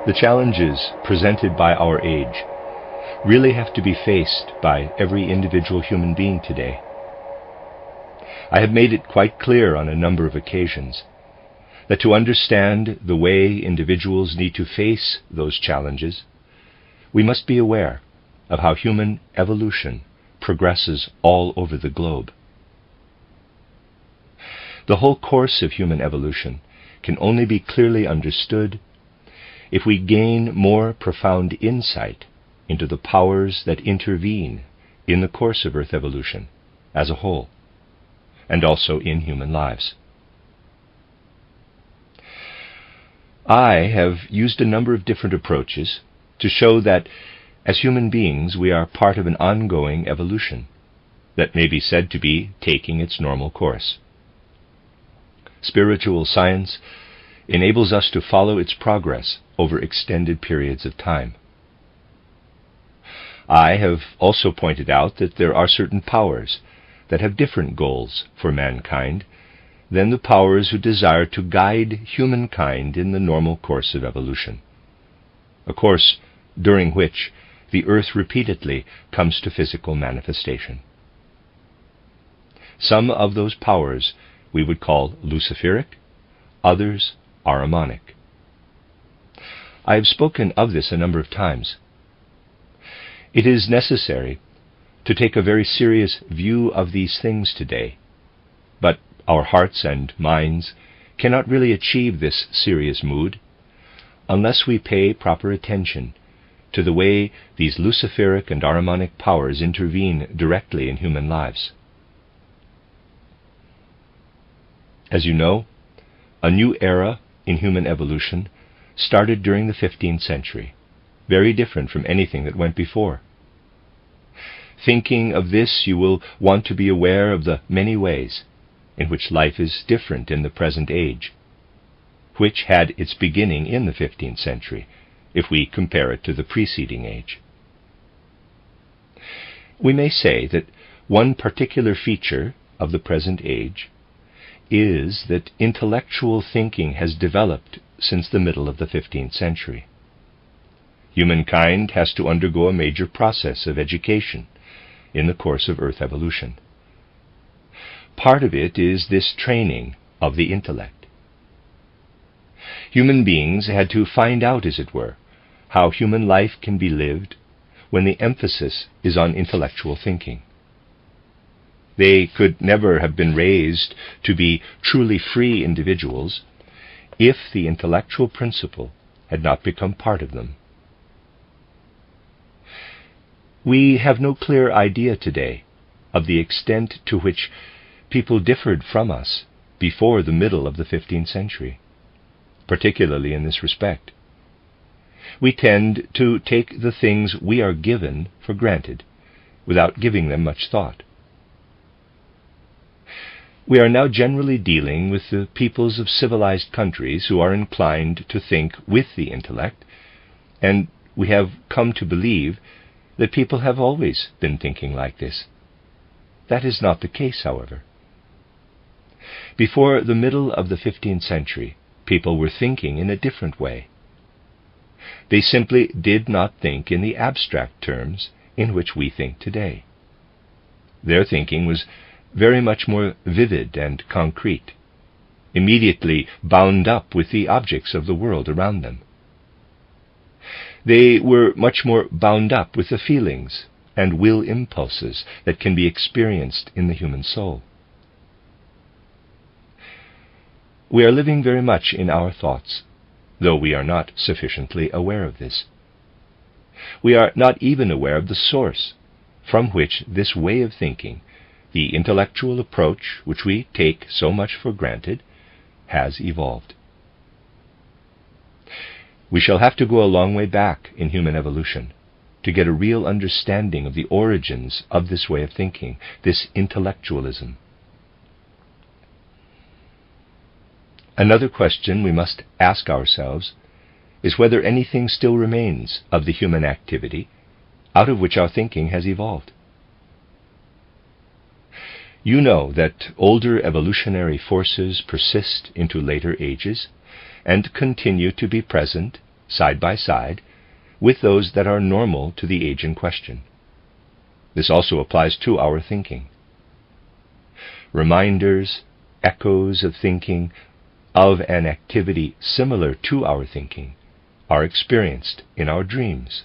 The challenges presented by our age really have to be faced by every individual human being today. I have made it quite clear on a number of occasions that to understand the way individuals need to face those challenges, we must be aware of how human evolution progresses all over the globe. The whole course of human evolution can only be clearly understood if we gain more profound insight into the powers that intervene in the course of Earth evolution as a whole, and also in human lives. I have used a number of different approaches to show that as human beings we are part of an ongoing evolution that may be said to be taking its normal course. Spiritual science enables us to follow its progress over extended periods of time. I have also pointed out that there are certain powers that have different goals for mankind than the powers who desire to guide humankind in the normal course of evolution, a course during which the earth repeatedly comes to physical manifestation. Some of those powers we would call Luciferic, others Ahrimanic. I have spoken of this a number of times. It is necessary to take a very serious view of these things today, but our hearts and minds cannot really achieve this serious mood unless we pay proper attention to the way these Luciferic and Ahrimanic powers intervene directly in human lives. As you know, a new era in human evolution started during the 15th century, very different from anything that went before. Thinking of this, you will want to be aware of the many ways in which life is different in the present age, which had its beginning in the 15th century, if we compare it to the preceding age. We may say that one particular feature of the present age is that intellectual thinking has developed since the middle of the 15th century. Humankind has to undergo a major process of education in the course of Earth evolution. Part of it is this training of the intellect. Human beings had to find out, as it were, how human life can be lived when the emphasis is on intellectual thinking. They could never have been raised to be truly free individuals if the intellectual principle had not become part of them. We have no clear idea today of the extent to which people differed from us before the middle of the 15th century, particularly in this respect. We tend to take the things we are given for granted without giving them much thought. We are now generally dealing with the peoples of civilized countries who are inclined to think with the intellect, and we have come to believe that people have always been thinking like this. That is not the case, however. Before the middle of the 15th century, people were thinking in a different way. They simply did not think in the abstract terms in which we think today. Their thinking was very much more vivid and concrete, immediately bound up with the objects of the world around them. They were much more bound up with the feelings and will impulses that can be experienced in the human soul. We are living very much in our thoughts, though we are not sufficiently aware of this. We are not even aware of the source from which this way of thinking, the intellectual approach which we take so much for granted, has evolved. We shall have to go a long way back in human evolution to get a real understanding of the origins of this way of thinking, this intellectualism. Another question we must ask ourselves is whether anything still remains of the human activity out of which our thinking has evolved. You know that older evolutionary forces persist into later ages and continue to be present side by side with those that are normal to the age in question. This also applies to our thinking. Reminders, echoes of thinking, of an activity similar to our thinking, are experienced in our dreams.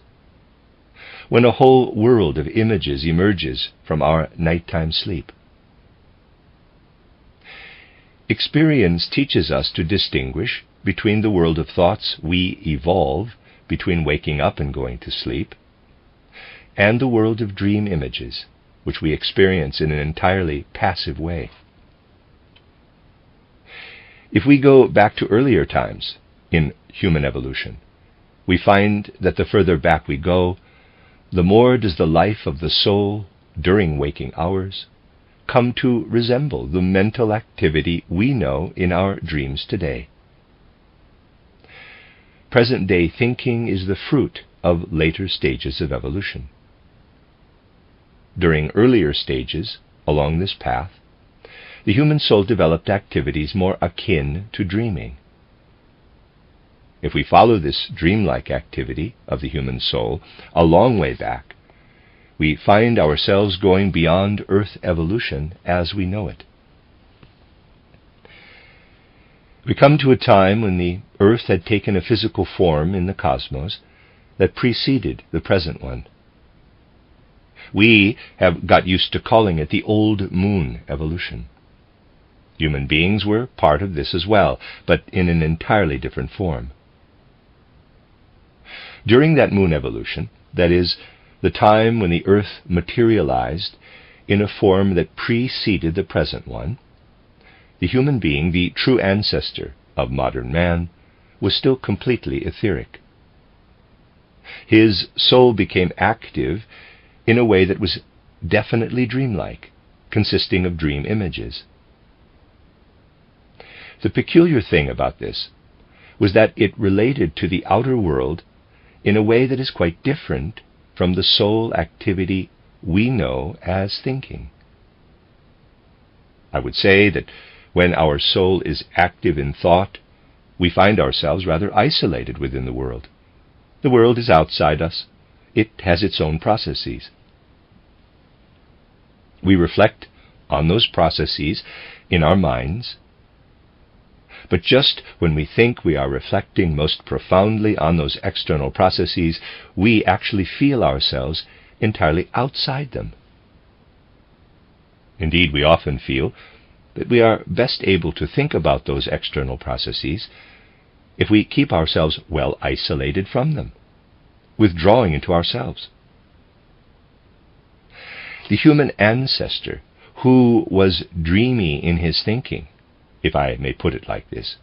When a whole world of images emerges from our nighttime sleep. Experience teaches us to distinguish between the world of thoughts we evolve between waking up and going to sleep, and the world of dream images, which we experience in an entirely passive way. If we go back to earlier times in human evolution, we find that the further back we go, the more does the life of the soul during waking hours come to resemble the mental activity we know in our dreams today. Present-day thinking is the fruit of later stages of evolution. During earlier stages along this path, the human soul developed activities more akin to dreaming. If we follow this dreamlike activity of the human soul a long way back, we find ourselves going beyond Earth evolution as we know it. We come to a time when the Earth had taken a physical form in the cosmos that preceded the present one. We have got used to calling it the old moon evolution. Human beings were part of this as well, but in an entirely different form. During that moon evolution, that is, the time when the Earth materialized in a form that preceded the present one, the human being, the true ancestor of modern man, was still completely etheric. His soul became active in a way that was definitely dreamlike, consisting of dream images. The peculiar thing about this was that it related to the outer world in a way that is quite different from the soul activity we know as thinking. I would say that when our soul is active in thought, we find ourselves rather isolated within the world. The world is outside us. It has its own processes. We reflect on those processes in our minds, but just when we think we are reflecting most profoundly on those external processes, we actually feel ourselves entirely outside them. Indeed, we often feel that we are best able to think about those external processes if we keep ourselves well isolated from them, withdrawing into ourselves. The human ancestor, who was dreamy in his thinking, if I may put it like this,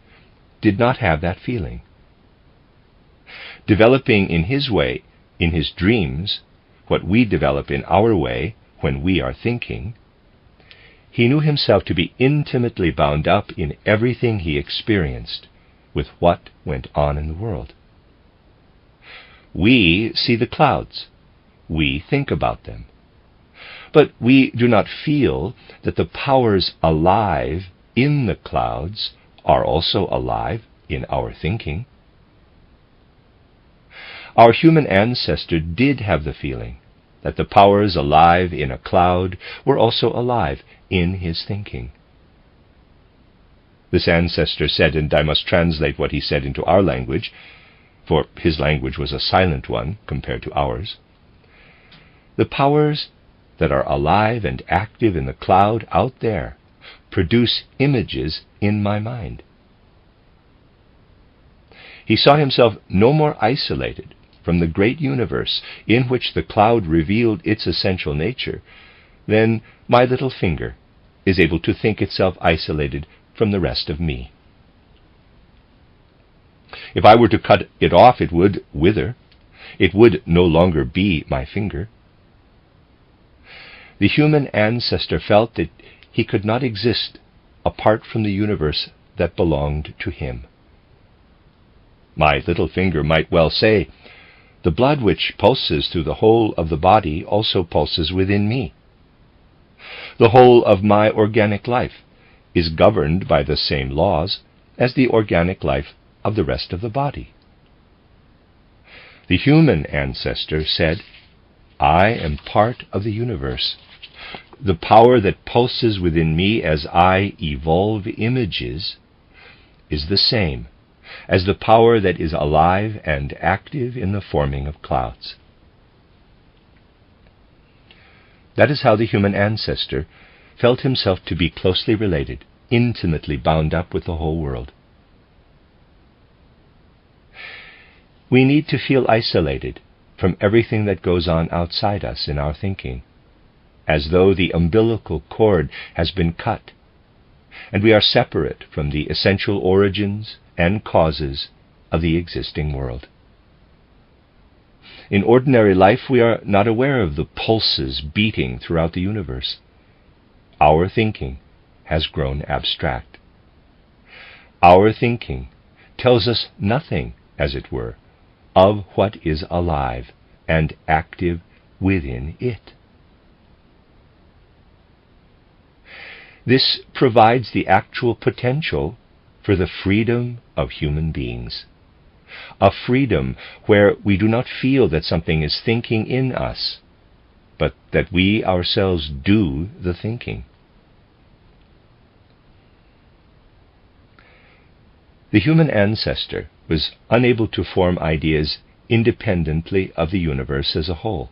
did not have that feeling. Developing in his way, in his dreams, what we develop in our way when we are thinking, he knew himself to be intimately bound up in everything he experienced with what went on in the world. We see the clouds. We think about them. But we do not feel that the powers alive in the clouds are also alive in our thinking. Our human ancestor did have the feeling that the powers alive in a cloud were also alive in his thinking. This ancestor said, and I must translate what he said into our language, for his language was a silent one compared to ours. The powers that are alive and active in the cloud out there produce images in my mind. He saw himself no more isolated from the great universe in which the cloud revealed its essential nature than my little finger is able to think itself isolated from the rest of me. If I were to cut it off, it would wither. It would no longer be my finger. The human ancestor felt that he could not exist apart from the universe that belonged to him. My little finger might well say, "The blood which pulses through the whole of the body also pulses within me. The whole of my organic life is governed by the same laws as the organic life of the rest of the body. The human ancestor said, "I am part of the universe. The power that pulses within me as I evolve images is the same as the power that is alive and active in the forming of clouds." That is how the human ancestor felt himself to be closely related, intimately bound up with the whole world. We need to feel isolated from everything that goes on outside us in our thinking, as though the umbilical cord has been cut, and we are separate from the essential origins and causes of the existing world. In ordinary life, we are not aware of the pulses beating throughout the universe. Our thinking has grown abstract. Our thinking tells us nothing, as it were, of what is alive and active within it. This provides the actual potential for the freedom of human beings, a freedom where we do not feel that something is thinking in us, but that we ourselves do the thinking. The human ancestor was unable to form ideas independently of the universe as a whole.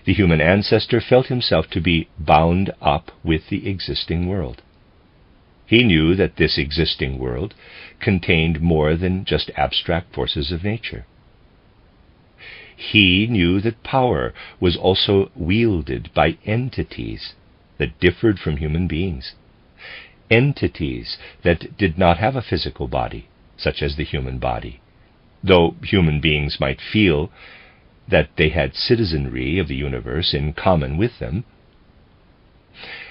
The human ancestor felt himself to be bound up with the existing world. He knew that this existing world contained more than just abstract forces of nature. He knew that power was also wielded by entities that differed from human beings, entities that did not have a physical body, such as the human body, though human beings might feel that they had citizenry of the universe in common with them.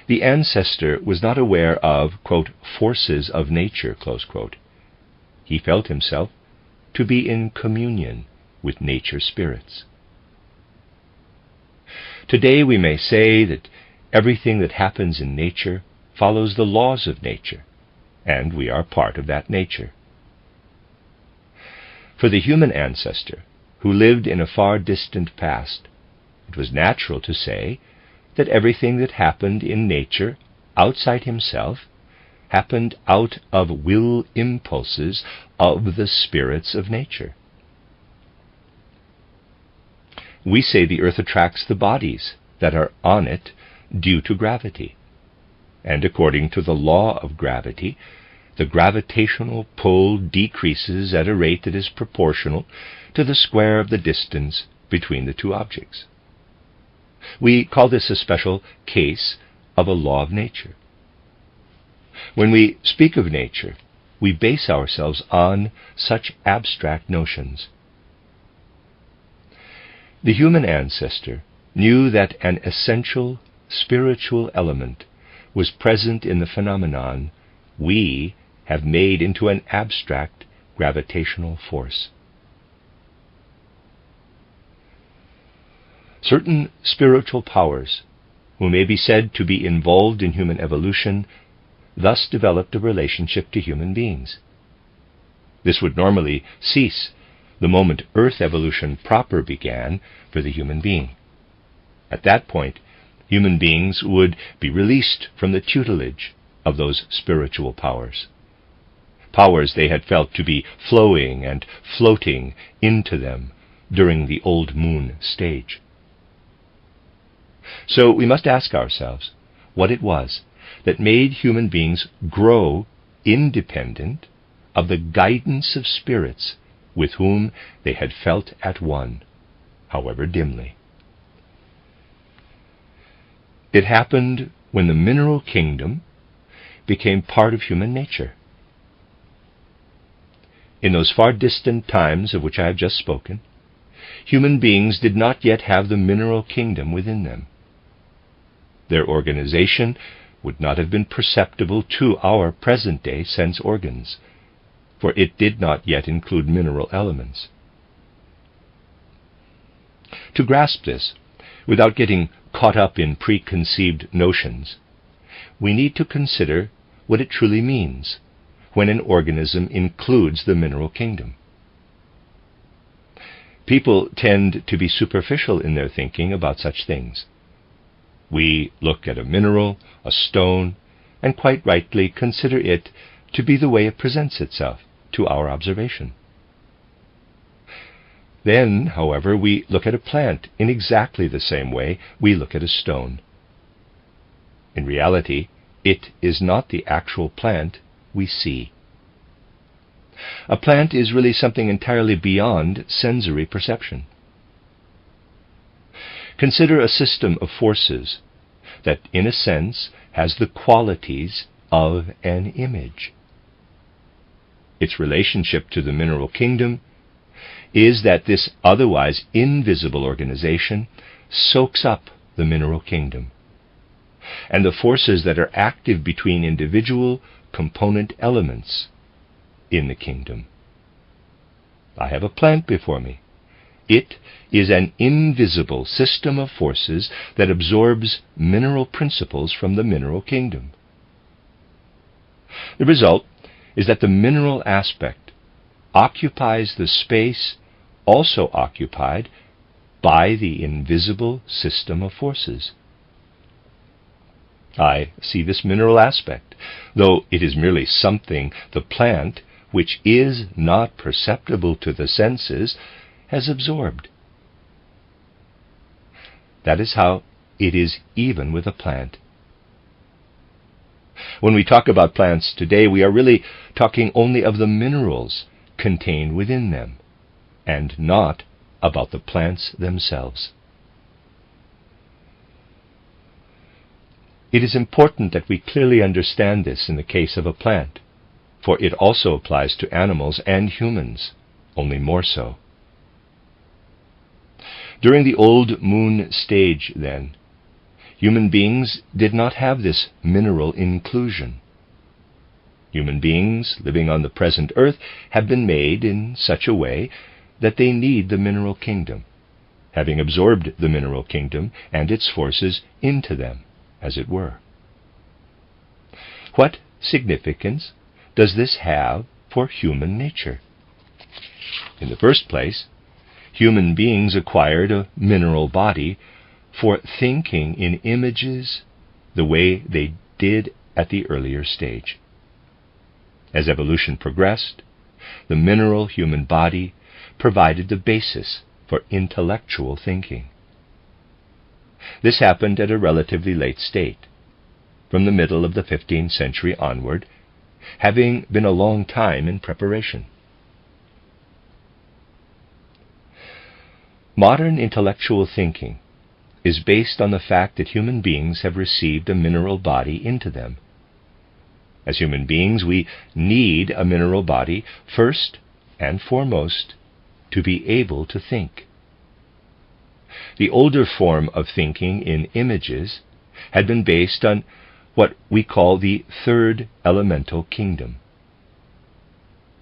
The ancestor was not aware of, quote, forces of nature, close quote. He felt himself to be in communion with nature spirits. Today we may say that everything that happens in nature follows the laws of nature, and we are part of that nature. For the human ancestor, who lived in a far distant past, it was natural to say that everything that happened in nature outside himself happened out of will impulses of the spirits of nature. We say the earth attracts the bodies that are on it due to gravity, and according to the law of gravity, the gravitational pull decreases at a rate that is proportional to the square of the distance between the two objects. We call this a special case of a law of nature. When we speak of nature, we base ourselves on such abstract notions. The human ancestor knew that an essential spiritual element was present in the phenomenon we have made into an abstract gravitational force. Certain spiritual powers, who may be said to be involved in human evolution, thus developed a relationship to human beings. This would normally cease the moment Earth evolution proper began for the human being. At that point, human beings would be released from the tutelage of those spiritual powers, powers they had felt to be flowing and floating into them during the old moon stage. So we must ask ourselves what it was that made human beings grow independent of the guidance of spirits with whom they had felt at one, however dimly. It happened when the mineral kingdom became part of human nature. In those far distant times of which I have just spoken, human beings did not yet have the mineral kingdom within them. Their organization would not have been perceptible to our present-day sense organs, for it did not yet include mineral elements. To grasp this, without getting caught up in preconceived notions, we need to consider what it truly means when an organism includes the mineral kingdom. People tend to be superficial in their thinking about such things. We look at a mineral, a stone, and quite rightly consider it to be the way it presents itself to our observation. Then, however, we look at a plant in exactly the same way we look at a stone. In reality, it is not the actual plant we see. A plant is really something entirely beyond sensory perception. Consider a system of forces that, in a sense, has the qualities of an image. Its relationship to the mineral kingdom is that this otherwise invisible organization soaks up the mineral kingdom and the forces that are active between individual component elements in the kingdom. I have a plant before me. It is an invisible system of forces that absorbs mineral principles from the mineral kingdom. The result is that the mineral aspect occupies the space also occupied by the invisible system of forces. I see this mineral aspect, though it is merely something the plant, which is not perceptible to the senses, has absorbed. That is how it is even with a plant. When we talk about plants today, we are really talking only of the minerals contained within them, and not about the plants themselves. It is important that we clearly understand this in the case of a plant, for it also applies to animals and humans, only more so. During the old moon stage, then, human beings did not have this mineral inclusion. Human beings living on the present earth have been made in such a way that they need the mineral kingdom, having absorbed the mineral kingdom and its forces into them, as it were. What significance does this have for human nature? In the first place, human beings acquired a mineral body for thinking in images the way they did at the earlier stage. As evolution progressed, the mineral human body provided the basis for intellectual thinking. This happened at a relatively late state, from the middle of the 15th century onward, having been a long time in preparation. Modern intellectual thinking is based on the fact that human beings have received a mineral body into them. As human beings, we need a mineral body first and foremost to be able to think. The older form of thinking in images had been based on what we call the third elemental kingdom.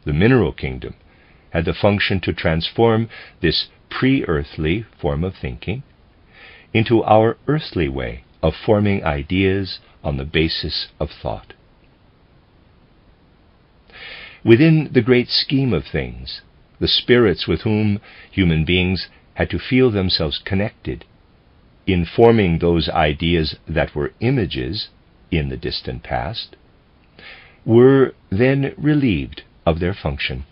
The mineral kingdom had the function to transform this pre-earthly form of thinking into our earthly way of forming ideas on the basis of thought. Within the great scheme of things, the spirits with whom human beings had to feel themselves connected in forming those ideas that were images in the distant past, were then relieved of their function.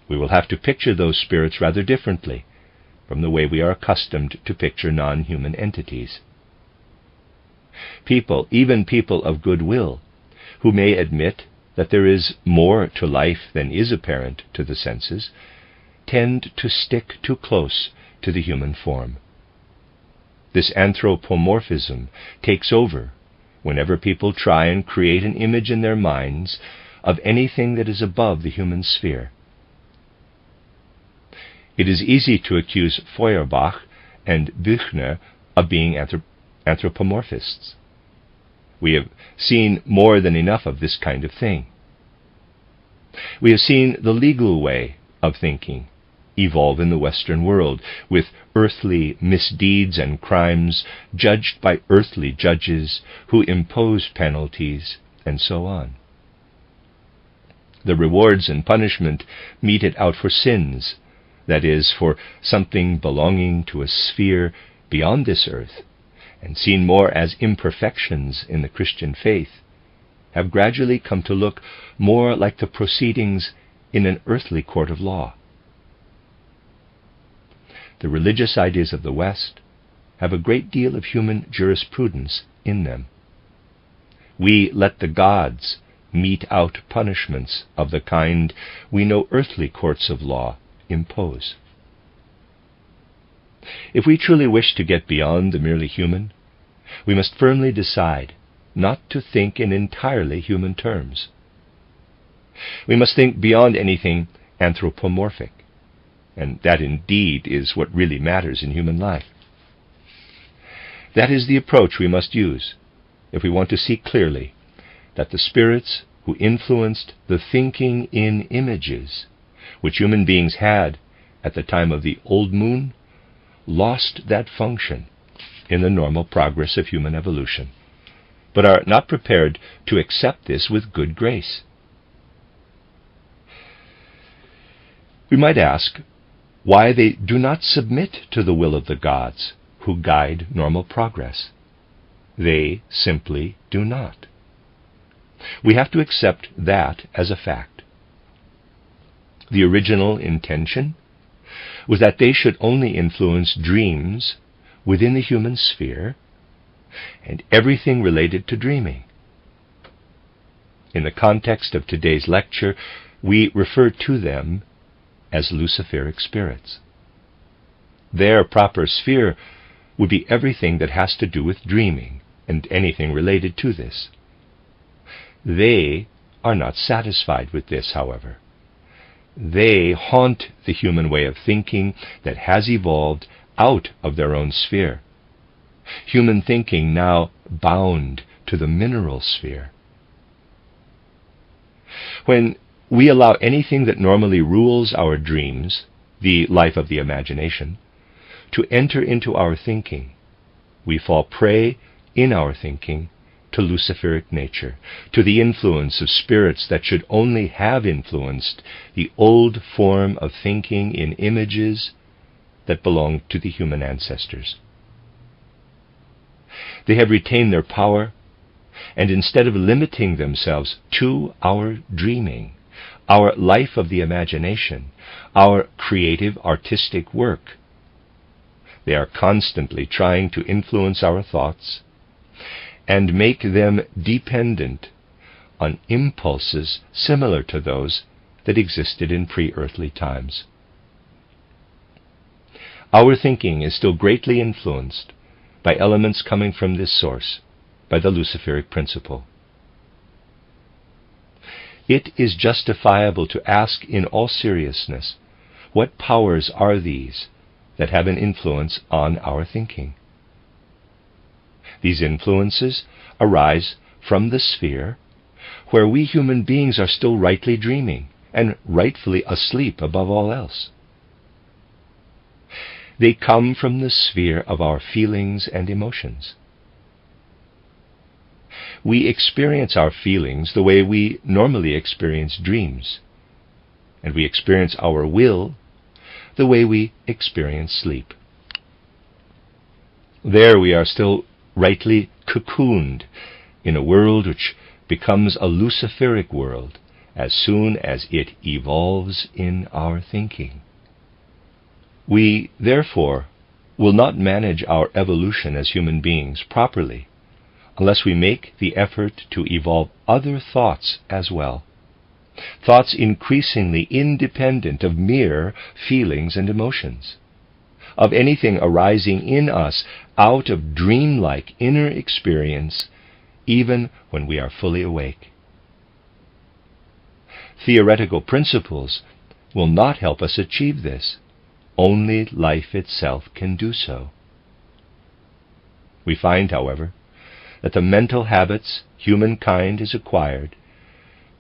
We will have to picture those spirits rather differently from the way we are accustomed to picture non-human entities. People, even people of goodwill, who may admit that there is more to life than is apparent to the senses, tend to stick too close to the human form. This anthropomorphism takes over whenever people try and create an image in their minds of anything that is above the human sphere. It is easy to accuse Feuerbach and Büchner of being anthropomorphists. We have seen more than enough of this kind of thing. We have seen the legal way of thinking evolve in the Western world, with earthly misdeeds and crimes judged by earthly judges who impose penalties, and so on. The rewards and punishment meted out for sins that is, for something belonging to a sphere beyond this earth, and seen more as imperfections in the Christian faith, have gradually come to look more like the proceedings in an earthly court of law. The religious ideas of the West have a great deal of human jurisprudence in them. We let the gods mete out punishments of the kind we know earthly courts of law impose. If we truly wish to get beyond the merely human, we must firmly decide not to think in entirely human terms. We must think beyond anything anthropomorphic, and that indeed is what really matters in human life. That is the approach we must use if we want to see clearly that the spirits who influenced the thinking in images which human beings had at the time of the old moon lost that function in the normal progress of human evolution, but are not prepared to accept this with good grace. We might ask why they do not submit to the will of the gods who guide normal progress. They simply do not. We have to accept that as a fact. The original intention was that they should only influence dreams within the human sphere and everything related to dreaming. In the context of today's lecture, we refer to them as Luciferic spirits. Their proper sphere would be everything that has to do with dreaming and anything related to this. They are not satisfied with this, however. They haunt the human way of thinking that has evolved out of their own sphere. Human thinking now bound to the mineral sphere. When we allow anything that normally rules our dreams, the life of the imagination, to enter into our thinking, we fall prey in our thinking to Luciferic nature, to the influence of spirits that should only have influenced the old form of thinking in images that belonged to the human ancestors. They have retained their power, and instead of limiting themselves to our dreaming, our life of the imagination, our creative artistic work, they are constantly trying to influence our thoughts and make them dependent on impulses similar to those that existed in pre-earthly times. Our thinking is still greatly influenced by elements coming from this source, by the Luciferic principle. It is justifiable to ask in all seriousness, what powers are these that have an influence on our thinking? These influences arise from the sphere where we human beings are still rightly dreaming and rightfully asleep above all else. They come from the sphere of our feelings and emotions. We experience our feelings the way we normally experience dreams, and we experience our will the way we experience sleep. There we are still rightly cocooned in a world which becomes a Luciferic world as soon as it evolves in our thinking. We, therefore, will not manage our evolution as human beings properly unless we make the effort to evolve other thoughts as well, thoughts increasingly independent of mere feelings and emotions, of anything arising in us out of dreamlike inner experience, even when we are fully awake. Theoretical principles will not help us achieve this. Only life itself can do so. We find, however, that the mental habits humankind has acquired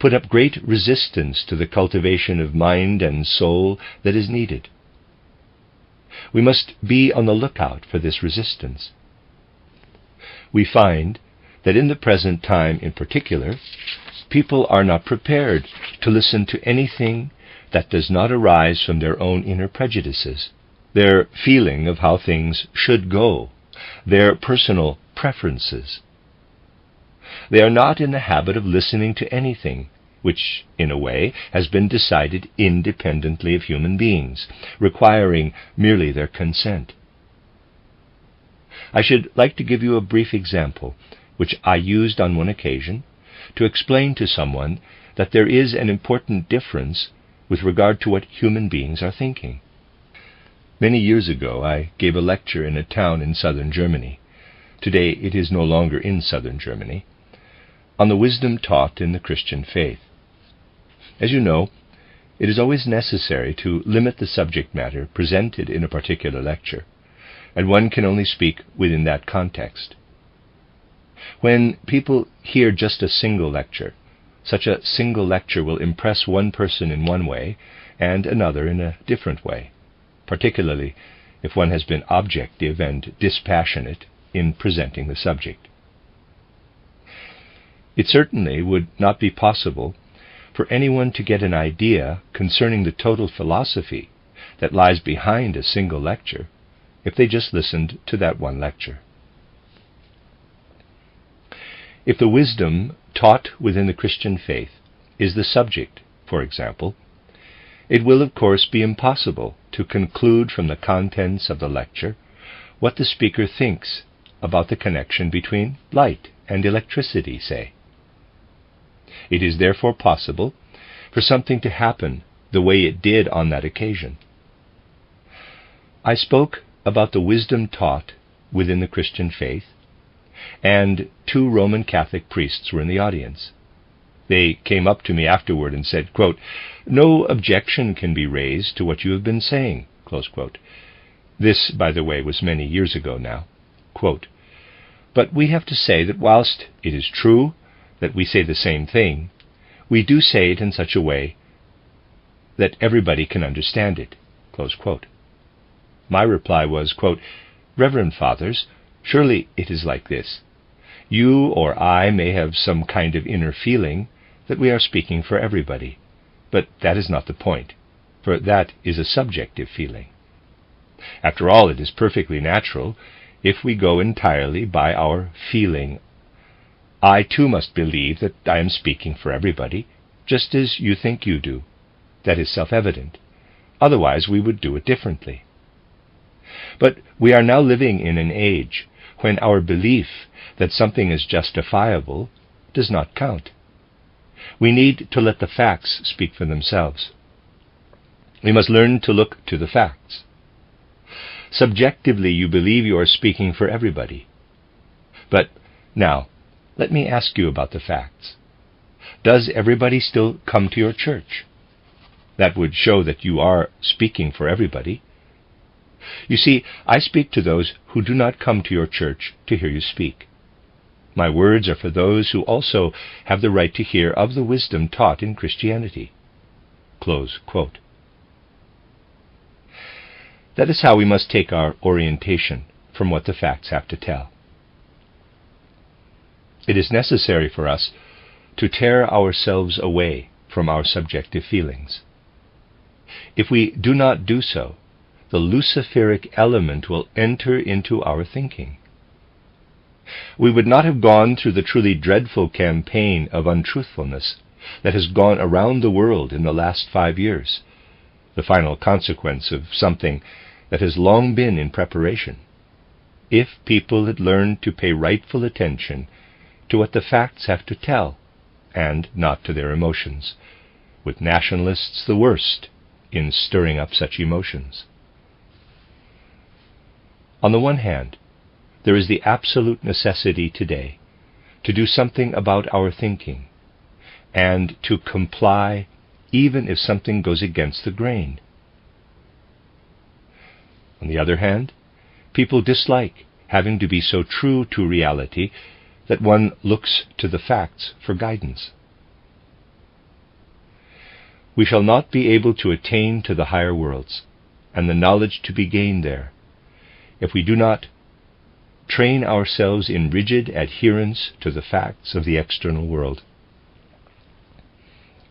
put up great resistance to the cultivation of mind and soul that is needed. We must be on the lookout for this resistance. We find that in the present time in particular, people are not prepared to listen to anything that does not arise from their own inner prejudices, their feeling of how things should go, their personal preferences. They are not in the habit of listening to anything which, in a way, has been decided independently of human beings, requiring merely their consent. I should like to give you a brief example, which I used on one occasion, to explain to someone that there is an important difference with regard to what human beings are thinking. Many years ago, I gave a lecture in a town in southern Germany. Today it is no longer in southern Germany, on the wisdom taught in the Christian faith. As you know, it is always necessary to limit the subject matter presented in a particular lecture, and one can only speak within that context. When people hear just a single lecture, such a single lecture will impress one person in one way and another in a different way, particularly if one has been objective and dispassionate in presenting the subject. It certainly would not be possible for anyone to get an idea concerning the total philosophy that lies behind a single lecture if they just listened to that one lecture. If the wisdom taught within the Christian faith is the subject, for example, it will of course be impossible to conclude from the contents of the lecture what the speaker thinks about the connection between light and electricity, say. It is therefore possible for something to happen the way it did on that occasion. I spoke about the wisdom taught within the Christian faith, and 2 Roman Catholic priests were in the audience. They came up to me afterward and said, quote, "No objection can be raised to what you have been saying," close quote. This, by the way, was many years ago now. Quote, "But we have to say that whilst it is true that we say the same thing, we do say it in such a way that everybody can understand it," close quote. My reply was, quote, "Reverend Fathers, surely it is like this. You or I may have some kind of inner feeling that we are speaking for everybody, but that is not the point, for that is a subjective feeling. After all, it is perfectly natural if we go entirely by our feeling. I too must believe that I am speaking for everybody, just as you think you do. That is self-evident. Otherwise we would do it differently. But we are now living in an age when our belief that something is justifiable does not count. We need to let the facts speak for themselves. We must learn to look to the facts. Subjectively, you believe you are speaking for everybody. But now, let me ask you about the facts. Does everybody still come to your church? That would show that you are speaking for everybody. You see, I speak to those who do not come to your church to hear you speak. My words are for those who also have the right to hear of the wisdom taught in Christianity." Close quote. That is how we must take our orientation from what the facts have to tell. It is necessary for us to tear ourselves away from our subjective feelings. If we do not do so, the Luciferic element will enter into our thinking. We would not have gone through the truly dreadful campaign of untruthfulness that has gone around the world in the last 5 years, the final consequence of something that has long been in preparation, if people had learned to pay rightful attention to what the facts have to tell, and not to their emotions, with nationalists the worst in stirring up such emotions. On the one hand, there is the absolute necessity today to do something about our thinking, and to comply even if something goes against the grain. On the other hand, people dislike having to be so true to reality that one looks to the facts for guidance. We shall not be able to attain to the higher worlds and the knowledge to be gained there if we do not train ourselves in rigid adherence to the facts of the external world.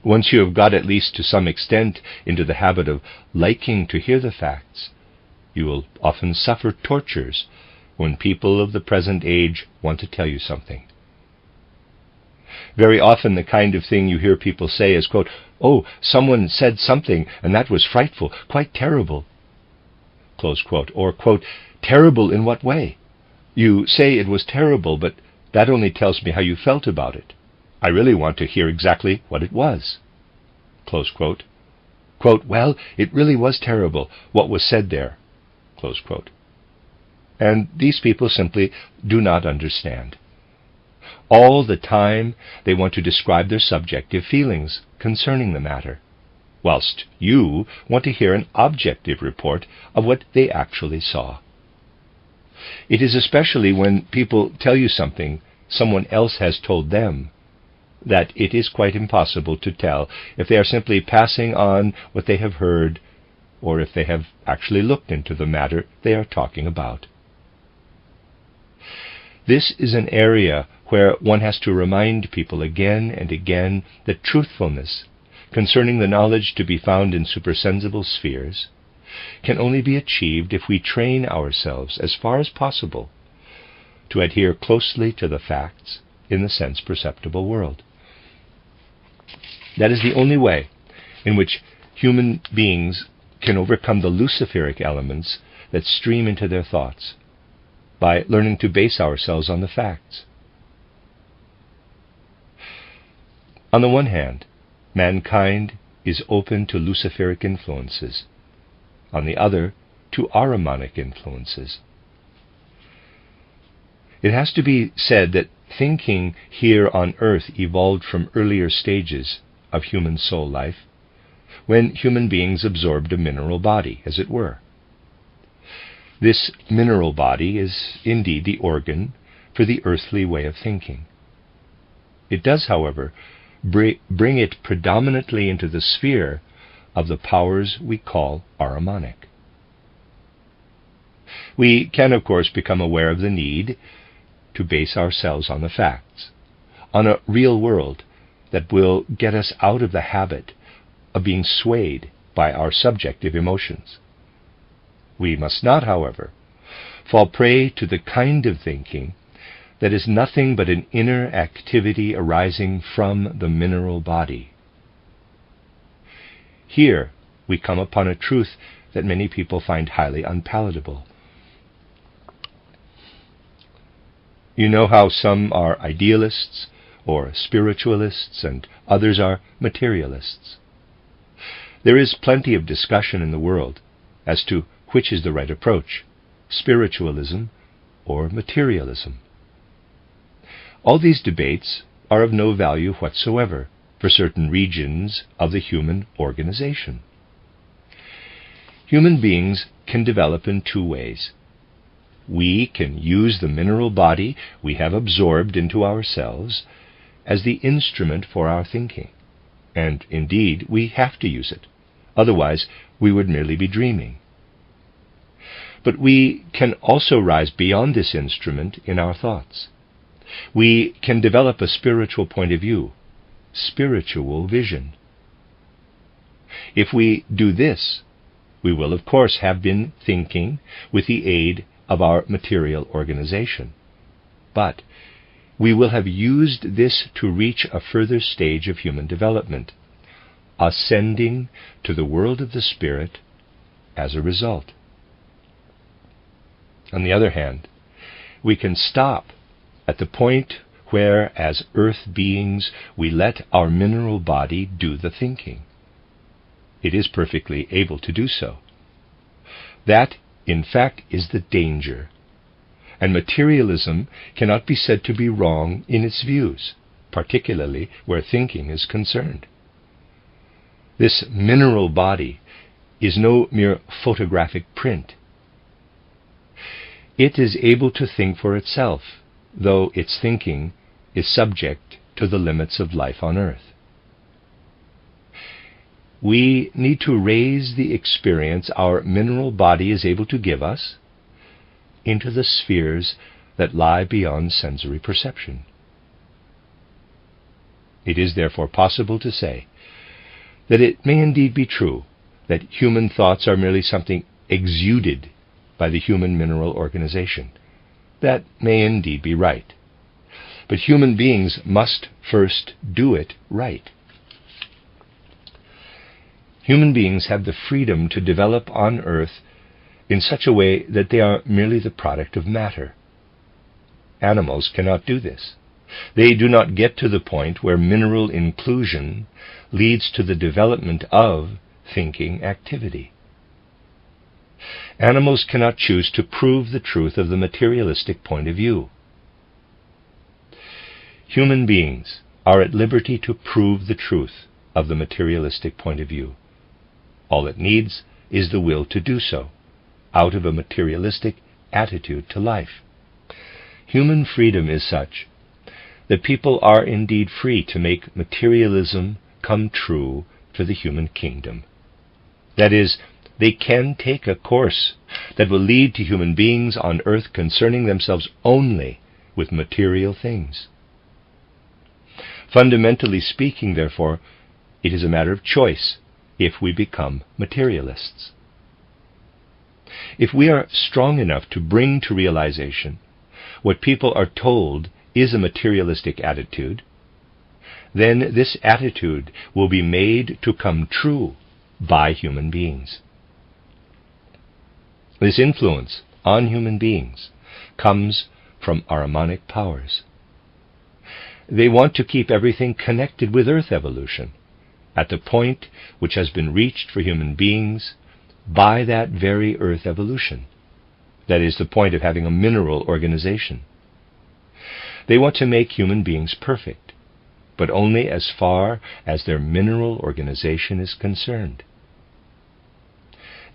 Once you have got at least to some extent into the habit of liking to hear the facts, you will often suffer tortures when people of the present age want to tell you something. Very often the kind of thing you hear people say is, quote, "Oh, someone said something, and that was frightful, quite terrible," close quote, or, quote, "Terrible in what way? You say it was terrible, but that only tells me how you felt about it. I really want to hear exactly what it was," close quote. Quote, "Well, it really was terrible, what was said there," close quote. And these people simply do not understand. All the time they want to describe their subjective feelings concerning the matter, whilst you want to hear an objective report of what they actually saw. It is especially when people tell you something someone else has told them that it is quite impossible to tell if they are simply passing on what they have heard or if they have actually looked into the matter they are talking about. This is an area where one has to remind people again and again that truthfulness concerning the knowledge to be found in supersensible spheres can only be achieved if we train ourselves as far as possible to adhere closely to the facts in the sense-perceptible world. That is the only way in which human beings can overcome the luciferic elements that stream into their thoughts, by learning to base ourselves on the facts. On the one hand, mankind is open to luciferic influences. On the other, to Ahrimanic influences. It has to be said that thinking here on earth evolved from earlier stages of human soul life, when human beings absorbed a mineral body, as it were. This mineral body is indeed the organ for the earthly way of thinking. It does, however, bring it predominantly into the sphere of the powers we call Ahrimanic. We can, of course, become aware of the need to base ourselves on the facts, on a real world that will get us out of the habit of being swayed by our subjective emotions. We must not, however, fall prey to the kind of thinking that is nothing but an inner activity arising from the mineral body. Here we come upon a truth that many people find highly unpalatable. You know how some are idealists or spiritualists and others are materialists. There is plenty of discussion in the world as to which is the right approach, spiritualism or materialism. All these debates are of no value whatsoever for certain regions of the human organization. Human beings can develop in two ways. We can use the mineral body we have absorbed into ourselves as the instrument for our thinking, and indeed we have to use it, otherwise we would merely be dreaming. But we can also rise beyond this instrument in our thoughts. We can develop a spiritual point of view, spiritual vision. If we do this, we will of course have been thinking with the aid of our material organization. But we will have used this to reach a further stage of human development, ascending to the world of the spirit as a result. On the other hand, we can stop at the point where, as earth beings, we let our mineral body do the thinking. It is perfectly able to do so. That, in fact, is the danger, and materialism cannot be said to be wrong in its views, particularly where thinking is concerned. This mineral body is no mere photographic print. It is able to think for itself, though its thinking is subject to the limits of life on earth. We need to raise the experience our mineral body is able to give us into the spheres that lie beyond sensory perception. It is therefore possible to say that it may indeed be true that human thoughts are merely something exuded by the human mineral organization. That may indeed be right. But human beings must first do it right. Human beings have the freedom to develop on earth in such a way that they are merely the product of matter. Animals cannot do this. They do not get to the point where mineral inclusion leads to the development of thinking activity. Animals cannot choose to prove the truth of the materialistic point of view. Human beings are at liberty to prove the truth of the materialistic point of view. All it needs is the will to do so, out of a materialistic attitude to life. Human freedom is such that people are indeed free to make materialism come true for the human kingdom. That is, they can take a course that will lead to human beings on earth concerning themselves only with material things. Fundamentally speaking, therefore, it is a matter of choice if we become materialists. If we are strong enough to bring to realization what people are told is a materialistic attitude, then this attitude will be made to come true by human beings. This influence on human beings comes from Ahrimanic powers. They want to keep everything connected with Earth evolution at the point which has been reached for human beings by that very Earth evolution. That is, the point of having a mineral organization. They want to make human beings perfect, but only as far as their mineral organization is concerned.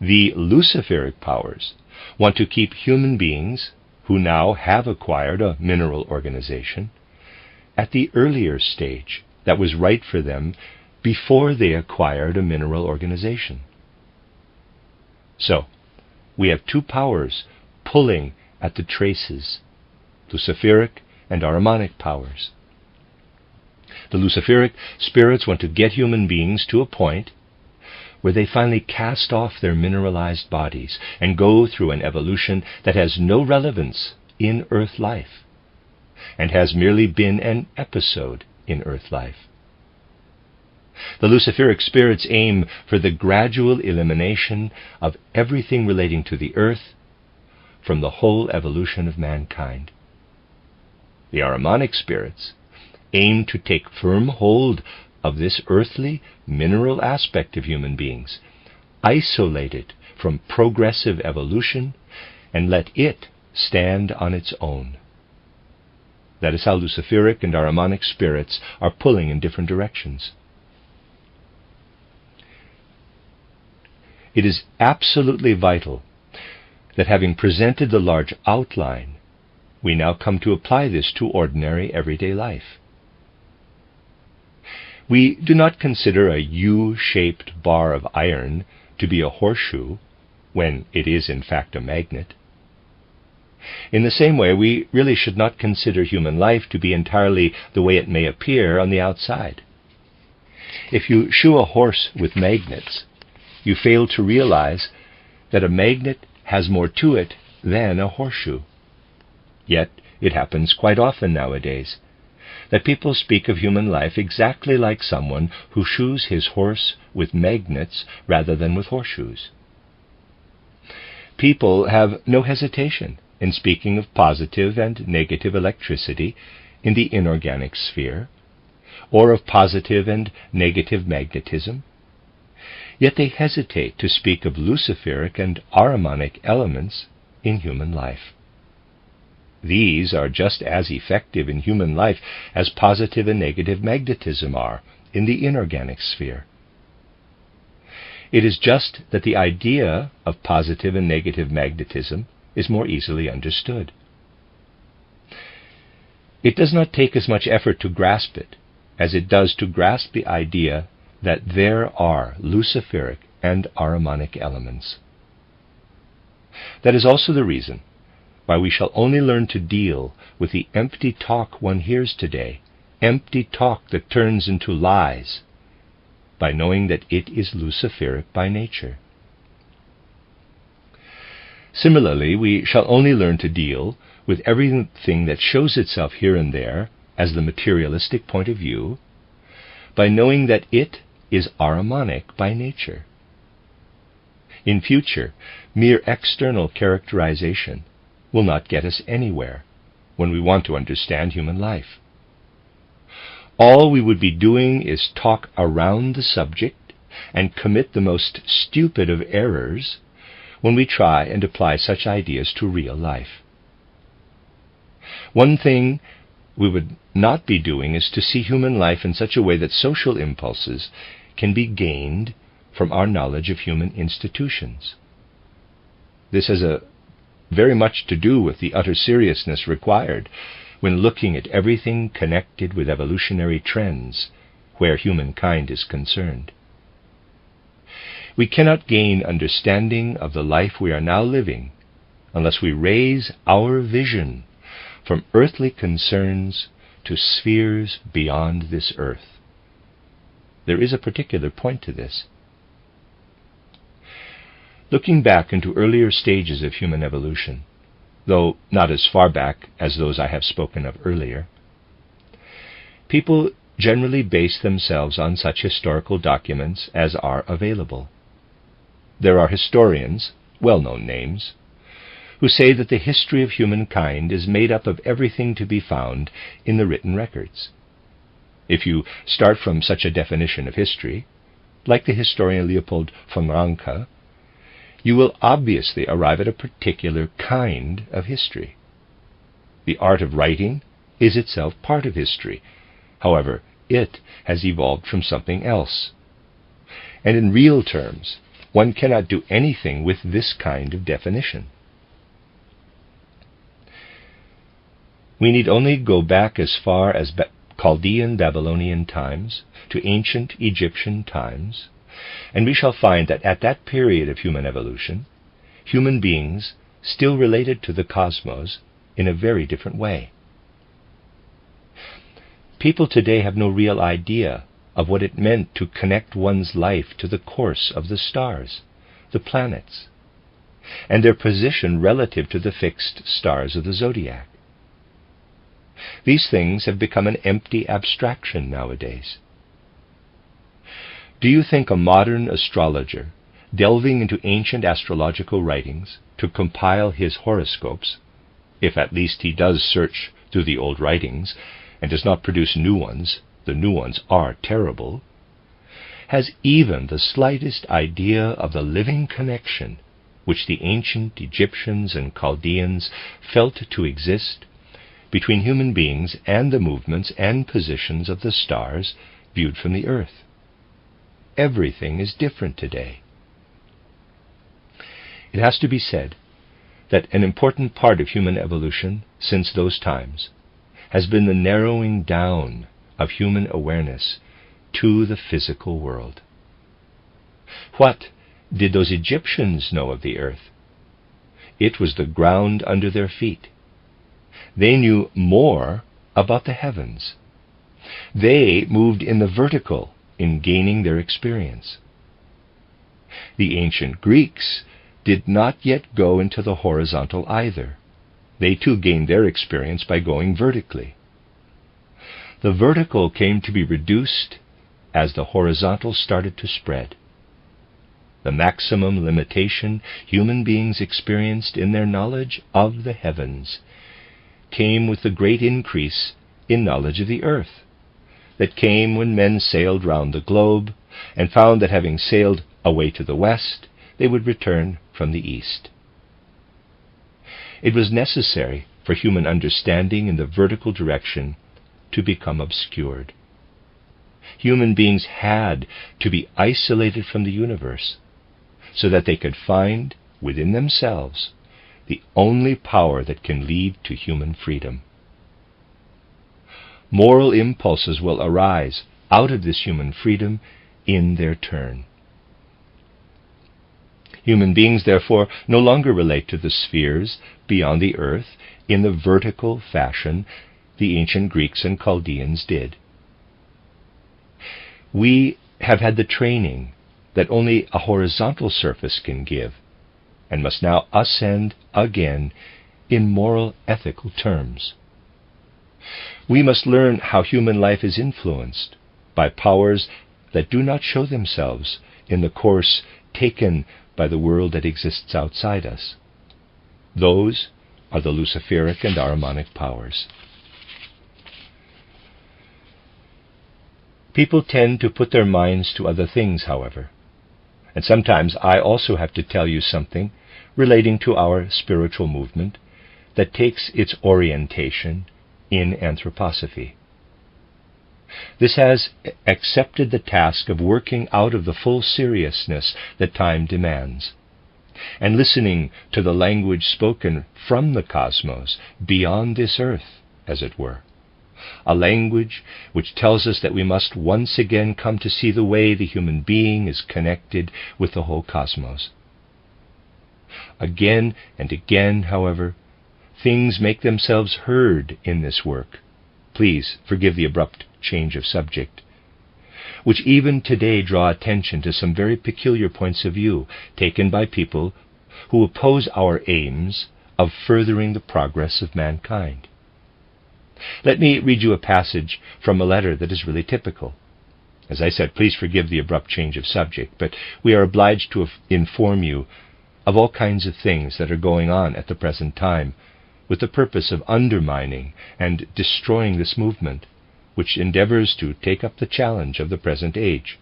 The Luciferic powers want to keep human beings, who now have acquired a mineral organization, at the earlier stage that was right for them before they acquired a mineral organization. So, we have two powers pulling at the traces, Luciferic and Ahrimanic powers. The Luciferic spirits want to get human beings to a point where they finally cast off their mineralized bodies and go through an evolution that has no relevance in Earth life, and has merely been an episode in Earth life. The Luciferic spirits aim for the gradual elimination of everything relating to the Earth from the whole evolution of mankind. The Ahrimanic spirits aim to take firm hold of this earthly, mineral aspect of human beings, isolate it from progressive evolution, and let it stand on its own. That is how Luciferic and Ahrimanic spirits are pulling in different directions. It is absolutely vital that, having presented the large outline, we now come to apply this to ordinary everyday life. We do not consider a U-shaped bar of iron to be a horseshoe when it is in fact a magnet. In the same way, we really should not consider human life to be entirely the way it may appear on the outside. If you shoe a horse with magnets, you fail to realize that a magnet has more to it than a horseshoe. Yet it happens quite often nowadays that people speak of human life exactly like someone who shoes his horse with magnets rather than with horseshoes. People have no hesitation in speaking of positive and negative electricity in the inorganic sphere, or of positive and negative magnetism. Yet they hesitate to speak of Luciferic and Ahrimanic elements in human life. These are just as effective in human life as positive and negative magnetism are in the inorganic sphere. It is just that the idea of positive and negative magnetism is more easily understood. It does not take as much effort to grasp it as it does to grasp the idea that there are Luciferic and Ahrimanic elements. That is also the reason why we shall only learn to deal with the empty talk one hears today, empty talk that turns into lies, by knowing that it is luciferic by nature. Similarly, we shall only learn to deal with everything that shows itself here and there as the materialistic point of view by knowing that it is Ahrimanic by nature. In future, mere external characterization will not get us anywhere when we want to understand human life. All we would be doing is talk around the subject and commit the most stupid of errors when we try and apply such ideas to real life. One thing we would not be doing is to see human life in such a way that social impulses can be gained from our knowledge of human institutions. This has very much to do with the utter seriousness required when looking at everything connected with evolutionary trends where humankind is concerned. We cannot gain understanding of the life we are now living unless we raise our vision from earthly concerns to spheres beyond this earth. There is a particular point to this. Looking back into earlier stages of human evolution, though not as far back as those I have spoken of earlier, people generally base themselves on such historical documents as are available. There are historians, well-known names, who say that the history of humankind is made up of everything to be found in the written records. If you start from such a definition of history, like the historian Leopold von Ranke, you will obviously arrive at a particular kind of history. The art of writing is itself part of history. However, it has evolved from something else. And in real terms, one cannot do anything with this kind of definition. We need only go back as far as Chaldean Babylonian times to ancient Egyptian times, and we shall find that at that period of human evolution, human beings still related to the cosmos in a very different way. People today have no real idea of what it meant to connect one's life to the course of the stars, the planets, and their position relative to the fixed stars of the zodiac. These things have become an empty abstraction nowadays. Do you think a modern astrologer, delving into ancient astrological writings to compile his horoscopes, if at least he does search through the old writings and does not produce new ones, the new ones are terrible, has even the slightest idea of the living connection which the ancient Egyptians and Chaldeans felt to exist between human beings and the movements and positions of the stars viewed from the earth? Everything is different today. It has to be said that an important part of human evolution since those times has been the narrowing down of human awareness to the physical world. What did those Egyptians know of the earth? It was the ground under their feet. They knew more about the heavens. They moved in the vertical in gaining their experience. The ancient Greeks did not yet go into the horizontal either. They too gained their experience by going vertically. The vertical came to be reduced as the horizontal started to spread. The maximum limitation human beings experienced in their knowledge of the heavens came with the great increase in knowledge of the earth that came when men sailed round the globe and found that having sailed away to the west, they would return from the east. It was necessary for human understanding in the vertical direction to become obscured. Human beings had to be isolated from the universe so that they could find within themselves the only power that can lead to human freedom. Moral impulses will arise out of this human freedom in their turn. Human beings, therefore, no longer relate to the spheres beyond the earth in the vertical fashion the ancient Greeks and Chaldeans did. We have had the training that only a horizontal surface can give, and must now ascend again in moral, ethical terms. We must learn how human life is influenced by powers that do not show themselves in the course taken by the world that exists outside us. Those are the Luciferic and Ahrimanic powers. People tend to put their minds to other things, however, and sometimes I also have to tell you something relating to our spiritual movement that takes its orientation in anthroposophy. This has accepted the task of working out of the full seriousness that time demands, and listening to the language spoken from the cosmos beyond this earth, as it were. A language which tells us that we must once again come to see the way the human being is connected with the whole cosmos. Again and again, however, things make themselves heard in this work. Please forgive the abrupt change of subject, which even today draw attention to some very peculiar points of view taken by people who oppose our aims of furthering the progress of mankind. Let me read you a passage from a letter that is really typical. As I said, please forgive the abrupt change of subject, but we are obliged to inform you of all kinds of things that are going on at the present time with the purpose of undermining and destroying this movement, which endeavors to take up the challenge of the present age.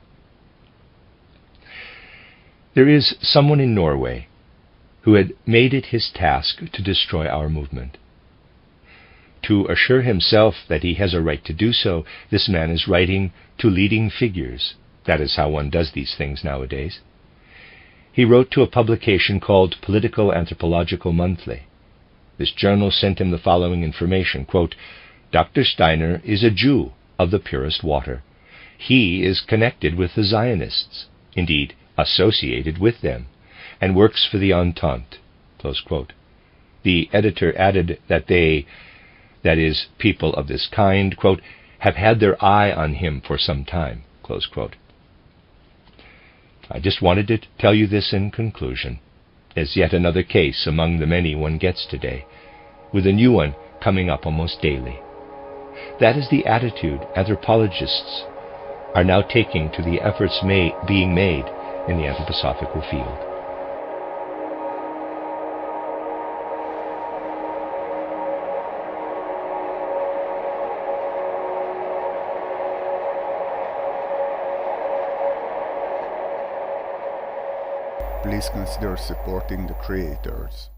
There is someone in Norway who had made it his task to destroy our movement. To assure himself that he has a right to do so, this man is writing to leading figures. That is how one does these things nowadays. He wrote to a publication called Political Anthropological Monthly. This journal sent him the following information, quote, "Dr. Steiner is a Jew of the purest water. He is connected with the Zionists, indeed associated with them, and works for the Entente." Close quote. The editor added that they, that is, people of this kind, quote, "have had their eye on him for some time." Close quote. I just wanted to tell you this in conclusion, as yet another case among the many one gets today, with a new one coming up almost daily. That is the attitude anthropologists are now taking to the efforts being made in the anthroposophical field. Please consider supporting the creators.